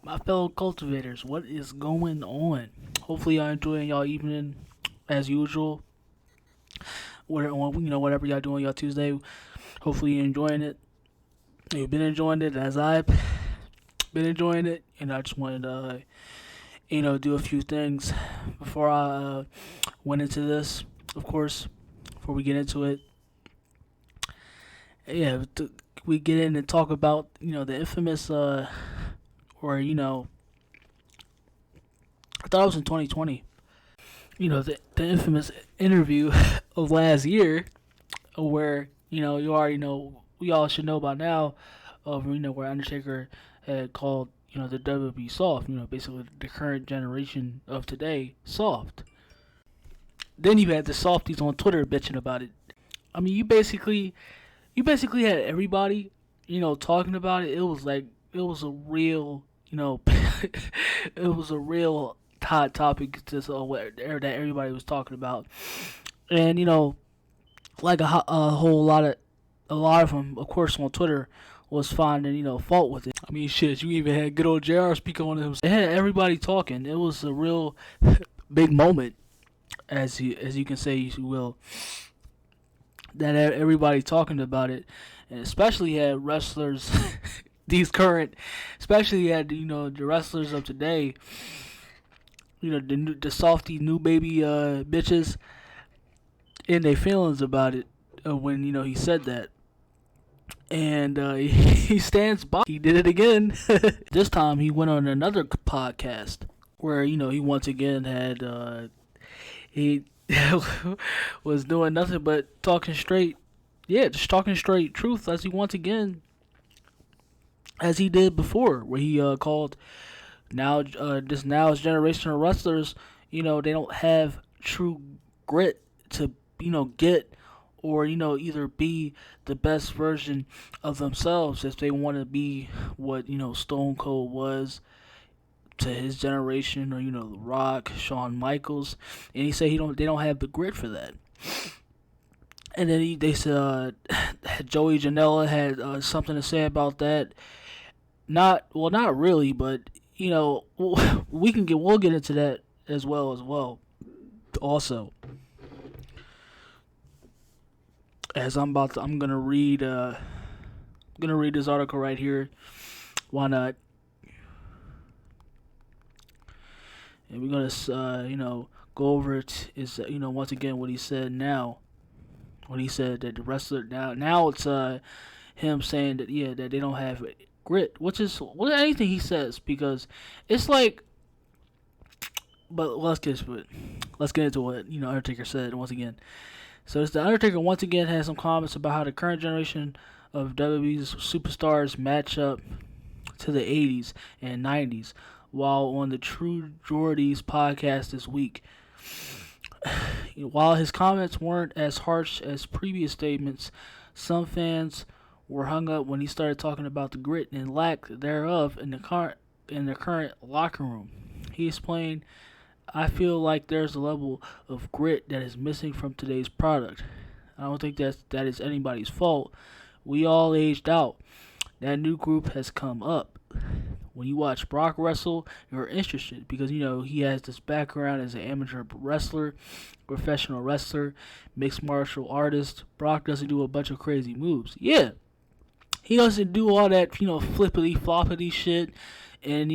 My fellow cultivators, what is going on? Hopefully, y'all enjoying y'all evening as usual. Whatever y'all doing y'all Tuesday. Hopefully, you're enjoying it. You've been enjoying it as I've been enjoying it, and I just wanted to, do a few things before I went into this. Of course, before we get into it, yeah, we get in and talk about the infamous or I thought it was in 2020. The infamous interview of last year, where you already know, we all should know by now, of where Undertaker had called the WWE soft. Basically the current generation of today soft. Then you had the softies on Twitter bitching about it. I mean, you basically had everybody talking about it. It was like it was a real it was a real hot topic that everybody was talking about, and like a whole lot of them, of course, on Twitter was finding fault with it. I mean, shit, you even had good old JR speak on it. It had everybody talking. It was a real big moment, as you can say, you will, that had everybody talking about it, and especially had wrestlers, these current, especially had the wrestlers of today, the softy new baby bitches in their feelings about it when he said that. And he stands by. He did it again. This time he went on another podcast where he once again had he was doing nothing but talking straight. Yeah, just talking straight truth, as he once again, as he did before, where he called this now's generation of wrestlers. They don't have true grit to get, or either be the best version of themselves if they want to be what Stone Cold was to his generation, or The Rock, Shawn Michaels. And he said they don't have the grit for that. And then they said Joey Janela had something to say about that. Not really, but we'll get into that as well. Also, as I'm gonna read this article right here. Why not? And we're gonna go over it. Is once again what he said now. When he said that the wrestler now it's him saying that, yeah, that they don't have grit, which is anything he says, because it's like. But let's get into what Undertaker said once again. So it's the Undertaker once again has some comments about how the current generation of WWE's superstars match up to the 80s and 90s, while on the True Jordy's podcast this week. While his comments weren't as harsh as previous statements, some fans were hung up when he started talking about the grit and lack thereof in the current locker room. He explained, "I feel like there's a level of grit that is missing from today's product. I don't think that is anybody's fault. We all aged out. That new group has come up. When you watch Brock wrestle, you're interested because he has this background as an amateur wrestler, professional wrestler, mixed martial artist. Brock doesn't do a bunch of crazy moves. Yeah, he doesn't do all that flippity floppity shit, and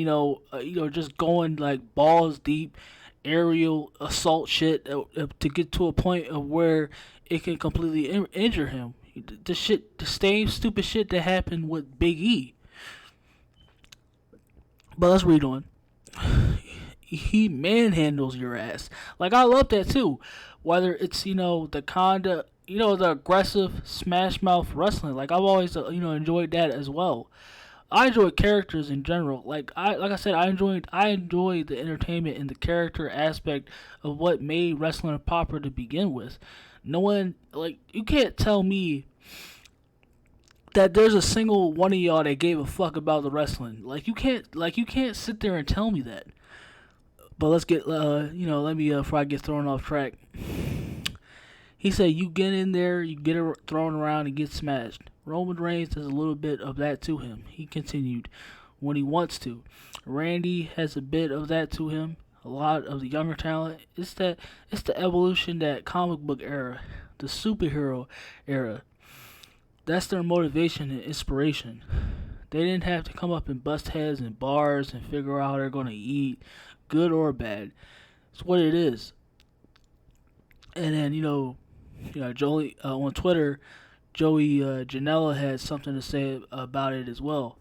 just going like balls deep, aerial assault shit to get to a point of where it can completely injure him. The same stupid shit that happened with Big E." But let's read on. He manhandles your ass. Like, I love that too. Whether it's the kinda the aggressive smash mouth wrestling. Like, I've always enjoyed that as well. I enjoy characters in general. Like I said, I enjoy the entertainment and the character aspect of what made wrestling popular to begin with. No one, like, you can't tell me that there's a single one of y'all that gave a fuck about the wrestling. Like, you can't sit there and tell me that. But let's get let me before I get thrown off track. He said, "You get in there, you get thrown around and get smashed." Roman Reigns does a little bit of that to him. He continued, when he wants to. Randy has a bit of that to him. A lot of the younger talent. It's the evolution, that comic book era, the superhero era. That's their motivation and inspiration. They didn't have to come up and bust heads in bars and figure out how they're gonna eat, good or bad. It's what it is. And then Joey on Twitter, Joey Janela had something to say about it as well.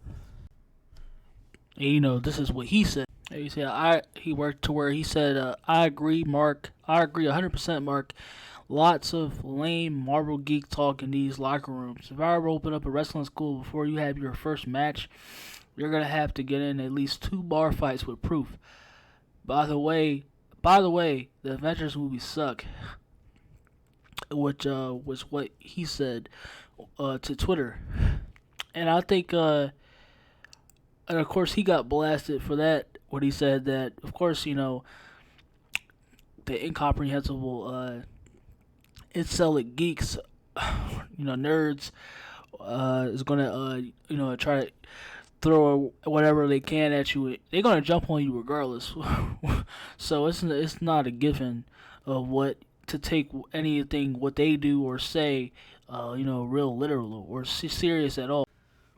And, this is what he said. He said he worked to where he said, I agree, Mark. I agree 100%, Mark. Lots of lame Marvel geek talk in these locker rooms. If I ever open up a wrestling school before you have your first match, you're gonna have to get in at least 2 bar fights with proof. By the way, the Avengers movies suck, which was what he said to Twitter, and I think, and of course he got blasted for that. What he said that, of course, the incomprehensible incelic geeks, nerds, is gonna try to throw whatever they can at you. They're gonna jump on you regardless. So it's not a given of what to take anything what they do or say, real literal or serious at all,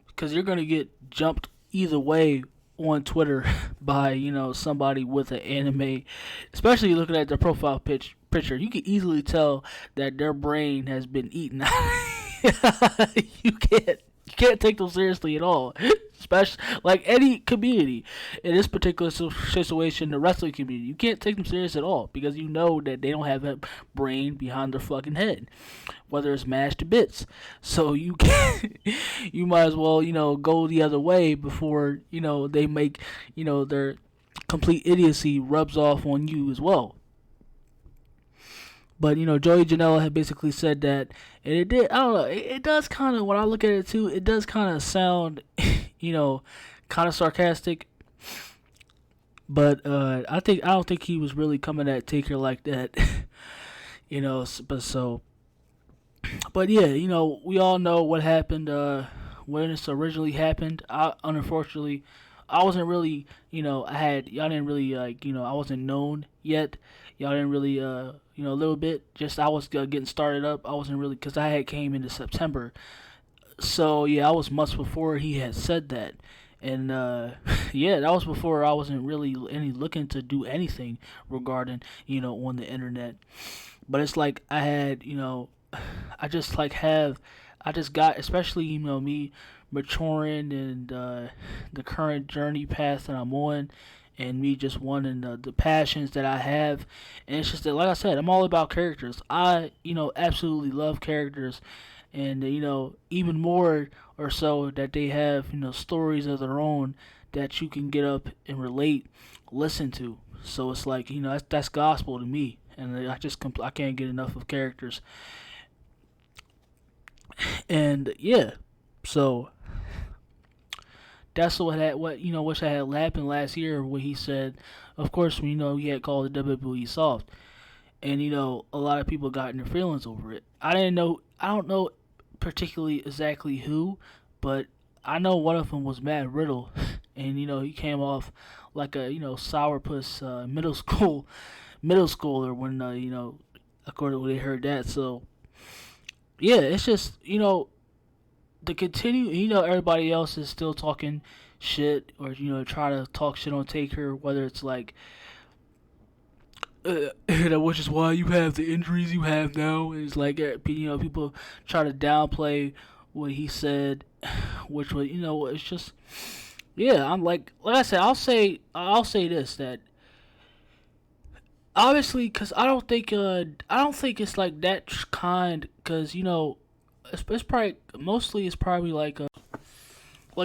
because you're gonna get jumped either way on Twitter by somebody with an anime, especially looking at their profile picture. You can easily tell that their brain has been eaten. you can't you can't take them seriously at all, especially like any community. In this particular situation, the wrestling community, you can't take them serious at all because you know that they don't have a brain behind their fucking head, whether it's mashed to bits. So you can you might as well go the other way before they make their complete idiocy rubs off on you as well. But Joey Janela had basically said that, and it did. I don't know. It does kind of, when I look at it too, it does kind of sound, kind of sarcastic. But I don't think he was really coming at Taker like that. But yeah, we all know what happened when this originally happened. Unfortunately, I wasn't really, y'all didn't really I wasn't known yet. Y'all didn't really, a little bit. Just I was getting started up. I wasn't really, because I had came into September. So yeah, I was months before he had said that. And yeah, that was before I wasn't really any looking to do anything regarding, on the internet. But it's like I had, I just I just got, especially, me maturing and the current journey path that I'm on, and me just wanting the passions that I have. And it's just that, like I said, I'm all about characters. I, absolutely love characters. And, even more or so that they have, stories of their own that you can get up and relate, listen to. So it's like, that's gospel to me. And I can't get enough of characters. And yeah, so that's what had happened last year. What he said, of course, he had called the WWE soft, and a lot of people got in their feelings over it. I don't know particularly exactly who, but I know one of them was Matt Riddle, and he came off like a sourpuss middle schooler when according to when they heard that. So yeah, it's just to continue. Everybody else is still talking shit or try to talk shit on Taker, whether it's like which is why you have the injuries you have now. It's like people try to downplay what he said, which was it's just yeah. I'm like I said, I'll say this, that obviously, because I don't think it's like that kind, because it's probably mostly it's probably like I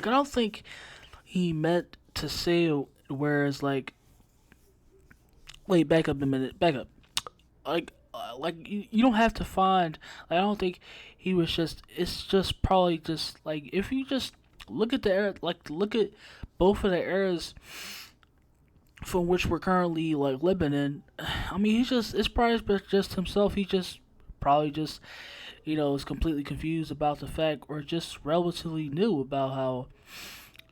don't think he meant to say, whereas like, wait, back up a minute, back up, like you don't have to find, like, I don't think he was just, it's just probably just like, if you just look at the era, like look at both of the eras from which we're currently like living in. I mean, it's probably just himself. He just probably just is completely confused about the fact, or just relatively new about how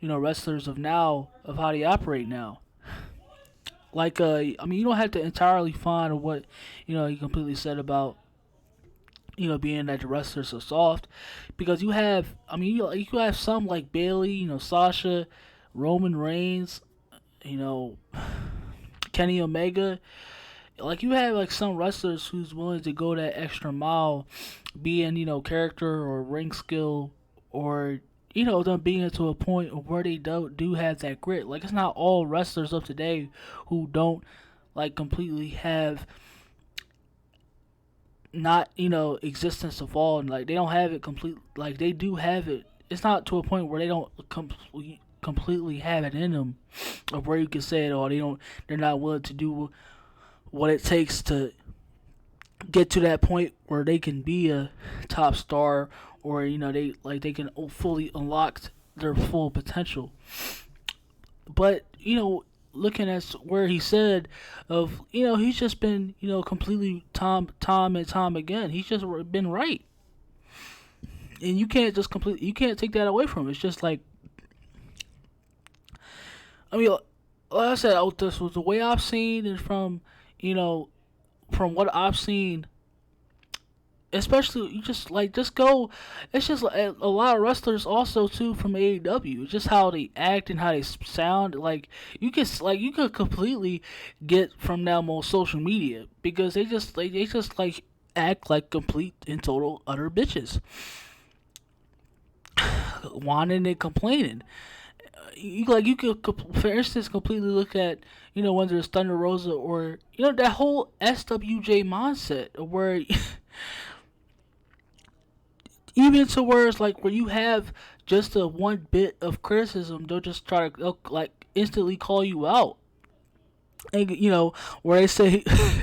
wrestlers of now, of how they operate now. Like, I mean, you don't have to entirely find what, he completely said about, being that the wrestlers are soft, because you have, I mean, you have some like Bailey, Sasha, Roman Reigns, you know, Kenny Omega. Like, you have like some wrestlers who's willing to go that extra mile, being character or ring skill, or them being to a point of where they do have that grit. Like, it's not all wrestlers of today who don't like completely have not existence of all, and like they don't have it complete. Like, they do have it. It's not to a point where they don't completely have it in them, of where you can say it, or they're not willing to do what it takes to get to that point where they can be a top star, or they can fully unlock their full potential. But looking at where he said of he's just been completely time and time again, he's just been right, and you can't take that away from him. It's just like, I mean, like I said, this was the way I've seen, and you know from what I've seen, especially, you just go. It's just like a lot of wrestlers also too from AEW. Just how they act and how they sound. Like, you could completely get from them on social media, because they just like act like complete and total utter bitches, whining and complaining. You could, for instance, completely look at when there's Thunder Rosa, or that whole SWJ mindset, where even to where it's like, where you have just a one bit of criticism, they'll like instantly call you out, and where they say,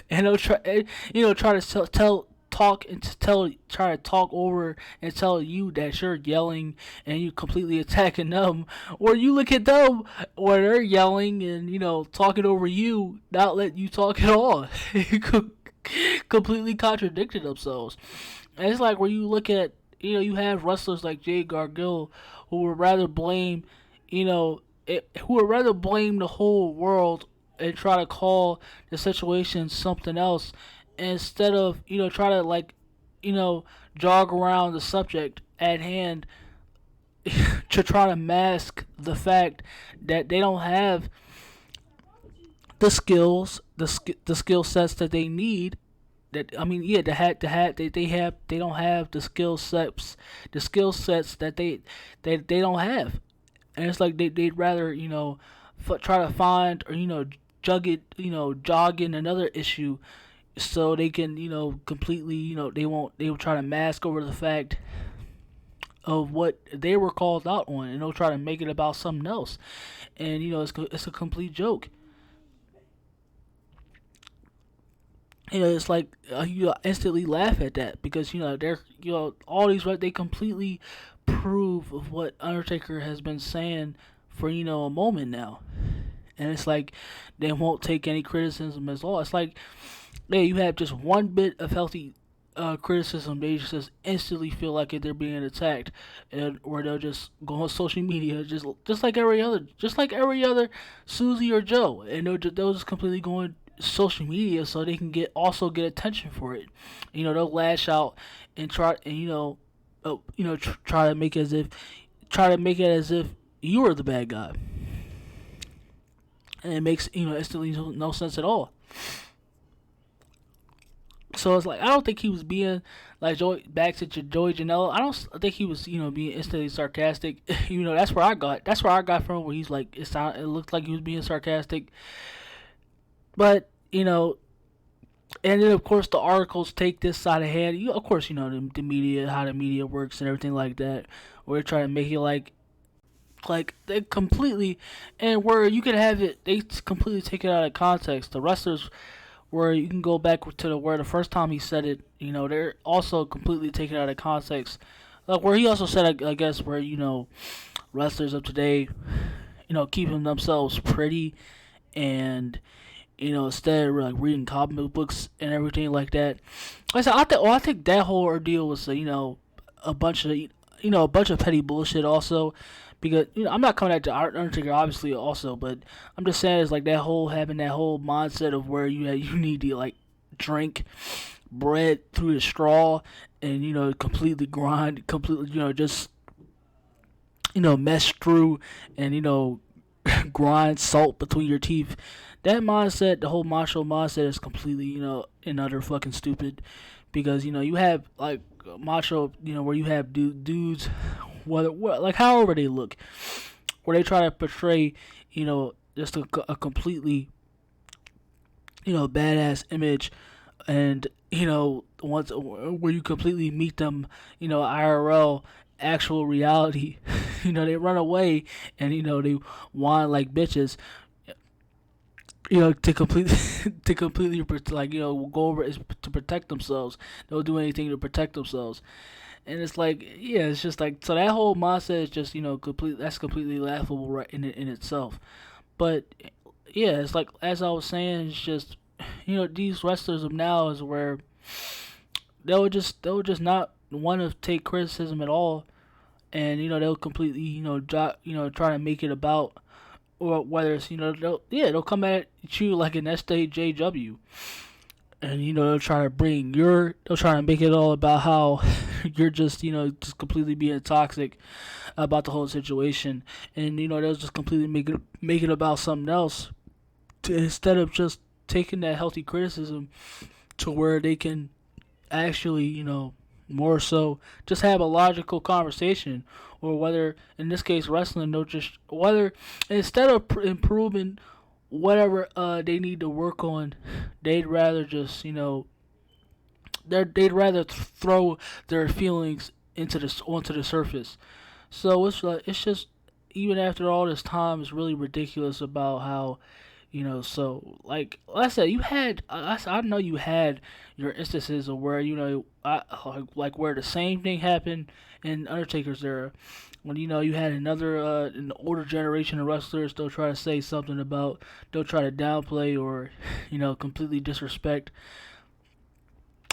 and they'll try to talk and try to talk over and tell you that you're yelling and you completely attacking them, or you look at them where they're yelling and talking over you, not letting you talk at all. Completely contradicted themselves. And it's like, where you look at, you have wrestlers like Jade Gargill, who would rather blame, who would rather blame the whole world and try to call the situation something else, instead of try to, like, jog around the subject at hand, to try to mask the fact that they don't have the skills, the skill sets that they need. That, I mean, yeah, they don't have the skill sets that they don't have, and it's like they'd rather try to find, or jog in another issue, so they can completely, they will try to mask over the fact of what they were called out on, and they'll try to make it about something else, and it's a complete joke. It's like, you instantly laugh at that, because they're all these, right, they completely prove of what Undertaker has been saying for a moment now, and it's like they won't take any criticism at all. It's like, yeah, you have just one bit of healthy criticism, they just instantly feel like they're being attacked, and or they'll just go on social media, just like every other Susie or Joe, and they'll just completely go on social media so they can get attention for it. They'll lash out and try to make it as if you are the bad guy, and it makes instantly no sense at all. So it's like, I don't think he was being like back to Joey Janela. I don't think he was being instantly sarcastic. That's where I got from, where he's like, it looked like he was being sarcastic. But and then of course the articles take this side of hand. Of course, the media, how the media works and everything like that, where they try to make it like they completely, and where you could have it, they completely take it out of context. The wrestlers, where you can go back to where the first time he said it, they're also completely taken out of context. Like, where he also said, I guess, where wrestlers of today, keeping themselves pretty, and instead of like reading comic books and everything like that. I think that whole ordeal was a bunch of petty bullshit also, Because I'm not coming at the Undertaker obviously also, but I'm just saying it's like that whole having that whole mindset of where you need to like drink bread through the straw and completely grind, completely just mess through and grind salt between your teeth. That mindset, the whole macho mindset, is completely and utter fucking stupid. Because you have like macho, where you have dudes, whether like however they look, where they try to portray, just a completely badass image, and once where you completely meet them, IRL, actual reality, they run away and they whine like bitches, to completely to completely like go over is to protect themselves. They'll do anything to protect themselves, and it's like yeah, it's just like so that whole mindset is just complete. That's completely laughable right in itself. But yeah, it's like as I was saying, it's just these wrestlers of now is where they'll just not want to take criticism at all, and they'll completely try to make it about, or whether it's they'll come at you like an SJW, and they'll try to make it all about how you're just just completely being toxic about the whole situation, and they'll just completely make it about something else, instead of just taking that healthy criticism to where they can actually, more so just have a logical conversation, or whether in this case wrestling, they'll just whether instead of improving whatever they need to work on, they'd rather just they'd rather throw their feelings into the onto the surface. So it's just even after all this time, it's really ridiculous about how so like I said, you had I know you had your instances of where like where the same thing happened in Undertaker's era, when you had another an older generation of wrestlers. They'll try to say something about, they'll try to downplay or completely disrespect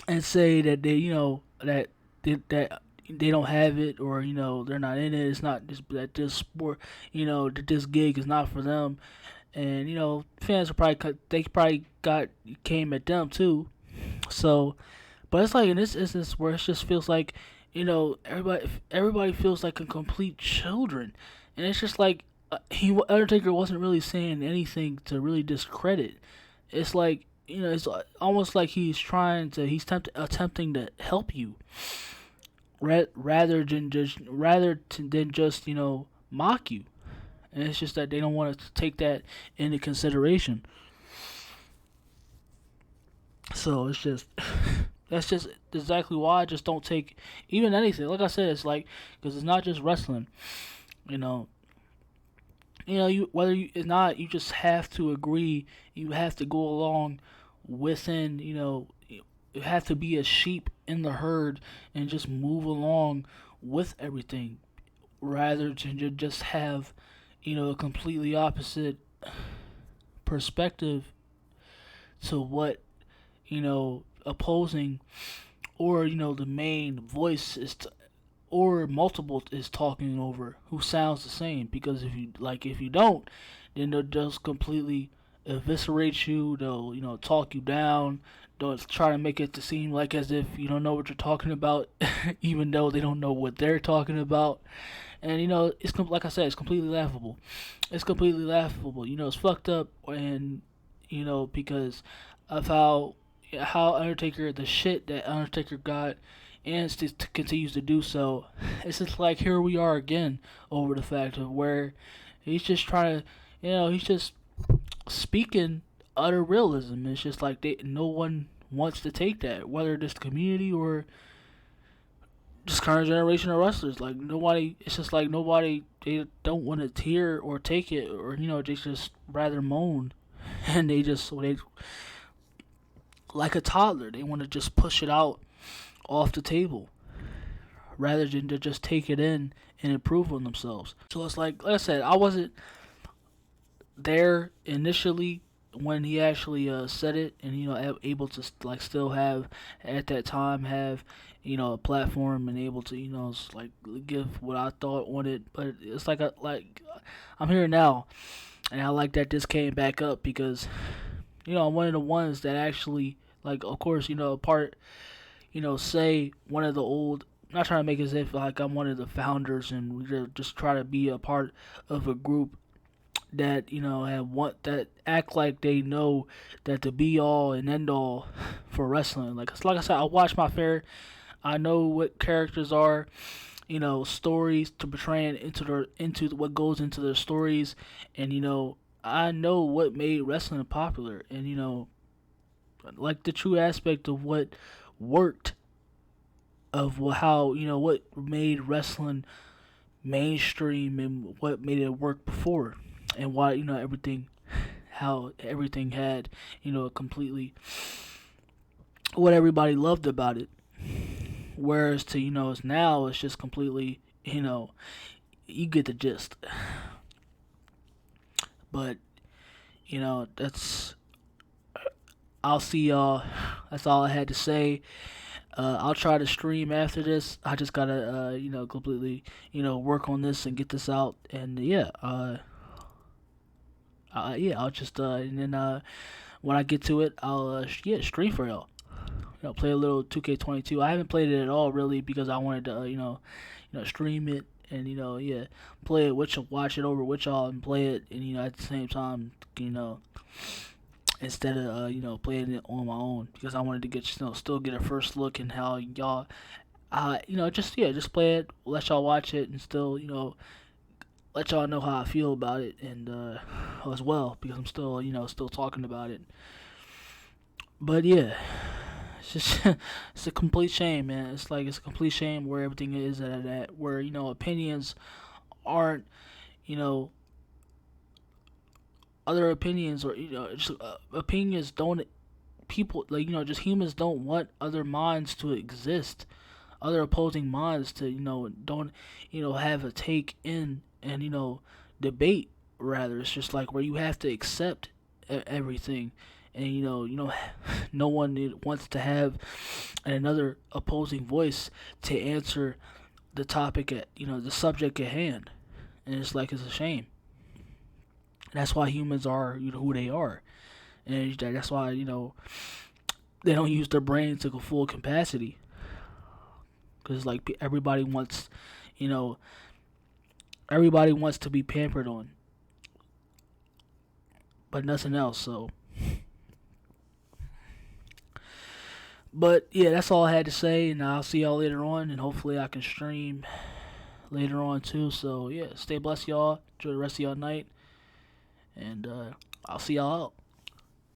and say that that they don't have it, or they're not in it. It's not just that this sport, that this gig is not for them, and fans are probably got came at them too. So, but it's like in this instance where it just feels like everybody feels like a complete children, and it's just like he Undertaker wasn't really saying anything to really discredit. It's like it's almost like attempting to help you, rather than just mock you. And it's just that they don't want to take that into consideration. So it's just that's just exactly why I just don't take even anything. Like I said, it's like because it's not just wrestling. You know, you whether you it's not, you just have to agree. You have to go along within. You have to be a sheep in the herd and just move along with everything, rather than just have a completely opposite perspective to what opposing, or the main voice or multiple is talking over, who sounds the same. Because if you don't, then they'll just completely eviscerate you. They'll talk you down. They'll try to make it to seem like as if you don't know what you're talking about, even though they don't know what they're talking about. And it's like I said, it's completely laughable. It's completely laughable. It's fucked up, and because of how Undertaker, the shit that Undertaker got, and still continues to do so. It's just like here we are again over the fact of where he's just trying to, he's just speaking utter realism. It's just like no one wants to take that, whether it's the community or just current generation of wrestlers. Like nobody, it's just like nobody. They don't want to hear or take it, or they just rather moan, and they like a toddler. They want to just push it out off the table, rather than to just take it in and improve on themselves. So it's like I said, I wasn't there initially when he actually said it, and able to like still have at that time have a platform and able to like give what I thought on it. But it's like I'm here now, and I like that this came back up because I'm one of the ones that actually, like, of course, part, say one of the old. Not trying to make it as if like I'm one of the founders and we just try to be a part of a group that have want that act like they know that the be all and end all for wrestling. Like I said, I watch my fair. I know what characters are, stories to portray into what goes into their stories, and I know what made wrestling popular, and like the true aspect of what worked, of how what made wrestling mainstream and what made it work before, and why everything, how everything had completely what everybody loved about it. Whereas to it's now it's just completely you get the gist. But that's I'll see y'all. That's all I had to say. I'll try to stream after this. I just gotta completely work on this and get this out. And yeah, I'll just and then when I get to it, I'll stream for y'all. Play a little 2K22. I haven't played it at all really because I wanted to stream it and play it with you, watch it over with y'all and play it, and at the same time instead of playing it on my own, because I wanted to get still get a first look in how y'all just play it, let y'all watch it, and still let y'all know how I feel about it, and as well, because I'm still still talking about it. But yeah, it's just it's a complete shame, man. It's a complete shame where everything is at where opinions aren't you know other opinions, or just opinions don't, people, like just humans don't want other minds to exist, other opposing minds to don't have a take in, and debate. Rather, it's just like where you have to accept everything, and no one wants to have another opposing voice to answer the topic at the subject at hand. And it's like it's a shame. That's why humans are who they are, and that's why they don't use their brain to the full capacity. Because like everybody wants, you know, everybody wants to be pampered on, but nothing else. So, but yeah, that's all I had to say, and I'll see y'all later on, and hopefully I can stream later on too. So yeah, stay blessed, y'all. Enjoy the rest of y'all night, and I'll see y'all out.